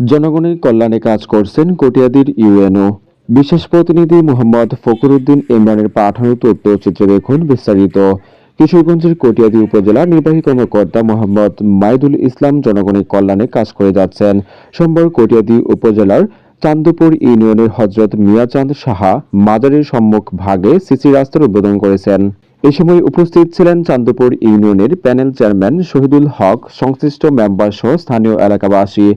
জনগণের কল্যাণে কাজ করছেন কটিয়াদীর ইউএনও। বিশেষ প্রতিনিধি মোহাম্মদ ফখরুদ্দিন ইমরানের পাঠানো তথ্যচিত্রে দেখুন বিস্তারিত। কিশোরগঞ্জের কটিয়াদী উপজেলার নির্বাহী কর্মকর্তা মোহাম্মদ মাইদুল ইসলাম জনগণের কল্যাণে কাজ করে যাচ্ছেন। সোমবার কটিয়াদী উপজেলার চান্দপুর ইউনিয়নের হযরত মিয়াচাঁদ সাহা মাজারের সম্মুখ ভাগে সিসি রাস্তার উদ্বোধন করেছেন। এ সময় উপস্থিত ছিলেন চান্দপুর ইউনিয়নের প্যানেল চেয়ারম্যান শহীদুল হক, সংশ্লিষ্ট মেম্বার সহ স্থানীয় এলাকাবাসী।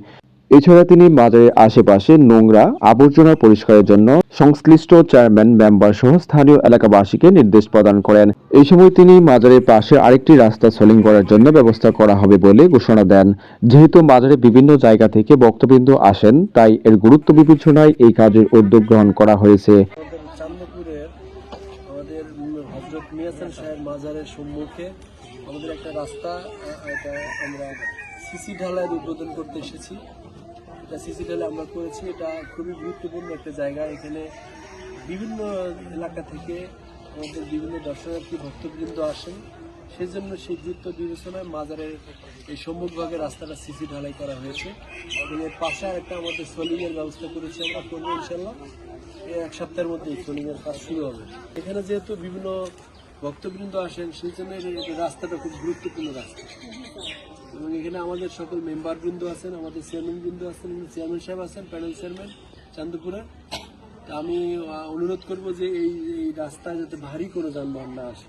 এছাড়া তিনি মাজারের আশেপাশে নোংরা আবর্জনা পরিষ্কারের জন্য সংশ্লিষ্ট চেয়ারম্যান, মেম্বার সহ স্থানীয় এলাকাবাসীকে নির্দেশ প্রদান করেন। এই সময় তিনি মাজারের পাশে আরেকটি রাস্তা সলিং করার জন্য ব্যবস্থা করা হবে বলে ঘোষণা দেন। যেহেতু মাজারে বিভিন্ন জায়গা থেকে ভক্তবৃন্দ আসেন, তাই এর গুরুত্ব বিবেচনায় এই কাজের উদ্যোগ গ্রহণ করা হয়েছে। চান্দপুরের আমাদের হযরত মিয়াচাঁদ সাহেব মাজারের সম্মুখে আমাদের একটা রাস্তা, এটা আমরা সিসি ঢালাইয়ের উদ্বোধন করতে এসেছি। এটা সিসি ঢালাই আমরা করেছি। এটা খুবই গুরুত্বপূর্ণ একটা জায়গা। এখানে বিভিন্ন এলাকা থেকে আমাদের বিভিন্ন দর্শনার্থী ভক্তবৃন্দ আসেন। সেজন্য সেই গুরুত্ব বিবেচনায় মাজারের এই সম্মুখভাগে রাস্তাটা সিসি ঢালাই করা হয়েছে এবং এর পাশে একটা আমাদের সোলিংয়ের ব্যবস্থা করেছি আমরা, করবো ইনশাল্লাহ। এক সপ্তাহের মধ্যে সোলিংয়ের কাজ শুরু হবে। এখানে যেহেতু বিভিন্ন ভক্তবৃন্দ আসেন, সেই জন্য এই রাস্তাটা খুব গুরুত্বপূর্ণ রাস্তা এবং এখানে আমাদের সকল মেম্বারবৃন্দ আছেন, আমাদের চেয়ারম্যানবৃন্দ আছেন, চেয়ারম্যান সাহেব আছেন, প্যানেল চেয়ারম্যান চান্দপুরের। আমি অনুরোধ করব যে এই রাস্তায় যাতে ভারী কোনো যানবাহন না আসে।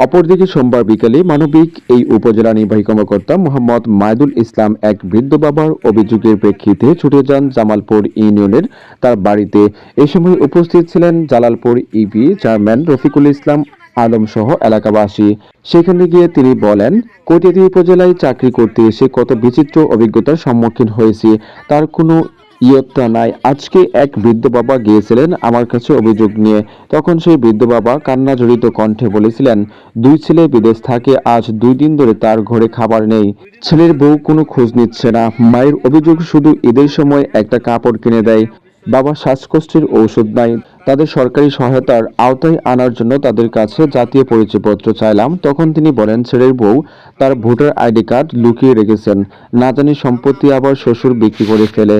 অপরদিকে সোমবার বিকেলে মানবিক এই উপজেলা নির্বাহী কর্মকর্তা মোহাম্মদ মাইদুল ইসলাম এক বৃদ্ধ বাবার অভিযোগের প্রেক্ষিতে ছুটে যান জামালপুর ইউনিয়নের তার বাড়িতে। এ সময় উপস্থিত ছিলেন জালালপুর ইবি চেয়ারম্যান রফিকুল ইসলাম আলম সহ এলাকাবাসী। সেখানে গিয়ে তিনি বলেন, কটিয়াদী উপজেলায় চাকরি করতে এসে কত বিচিত্র অভিজ্ঞতার সম্মুখীন হয়েছি, তার কোনো ইয়ত্তা নাই। আজকে এক বৃদ্ধ বাবা গিয়েছিলেন আমার কাছে অভিযোগ নিয়ে। তখন সেই বৃদ্ধ বাবা কান্না জড়িত কণ্ঠে বলেছিলেন, দুই ছেলে বিদেশ থাকে, আজ 2 দিন ধরে তার ঘরে খাবার নেই। ছেলের বউ কোনো খোঁজ নিচ্ছে না। মায়ের অভিযোগ, শুধু ঈদের সময় একটা কাপড় কিনে দেয়। বাবা শ্বাসকষ্টের ঔষধ নাই। তাদের সরকারি সহায়তার আওতায় আনার জন্য তাদের কাছে জাতীয় পরিচয়পত্র চাইলাম। তখন তিনি বলেন, ছেলের বউ তার ভোটার আইডি কার্ড লুকিয়ে রেখেছেন, না জানি সম্পত্তি আবার শ্বশুর বিক্রি করে ফেলে।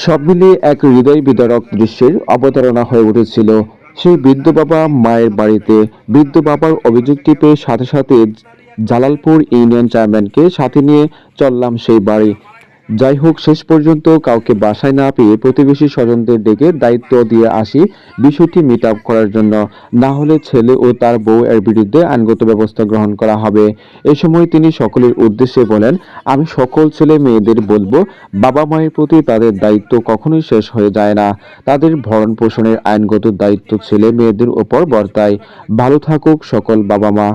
সব মিলিয়ে এক হৃদয় বিদারক দৃশ্যের অবতারণা হয়ে উঠেছিল সেই বৃদ্ধ বাবা মায়ের বাড়িতে। বৃদ্ধ বাবার অভিযোগটি পেয়ে সাথে সাথে জালালপুর ইউনিয়ন চেয়ারম্যানকে সাথে নিয়ে চললাম সেই বাড়ি। যাই হোক, শেষ পর্যন্ত কাউকে বাসায় না পেয়ে প্রতিবেশী স্বজনদের ডেকে দায়িত্ব দিয়ে আসি বিষয়টি মিট আপ করার জন্য। না হলে ছেলে ও তার বউ এর বিরুদ্ধে আইনগত ব্যবস্থা গ্রহণ করা হবে। এ সময় তিনি সকলের উদ্দেশ্যে বলেন, আমি সকল ছেলে মেয়েদের বলবো, বাবা মায়ের প্রতি তাদের দায়িত্ব কখনোই শেষ হয়ে যায় না। তাদের ভরণ পোষণের আইনগত দায়িত্ব ছেলে মেয়েদের ওপর বর্তায়। ভালো থাকুক সকল বাবা মা।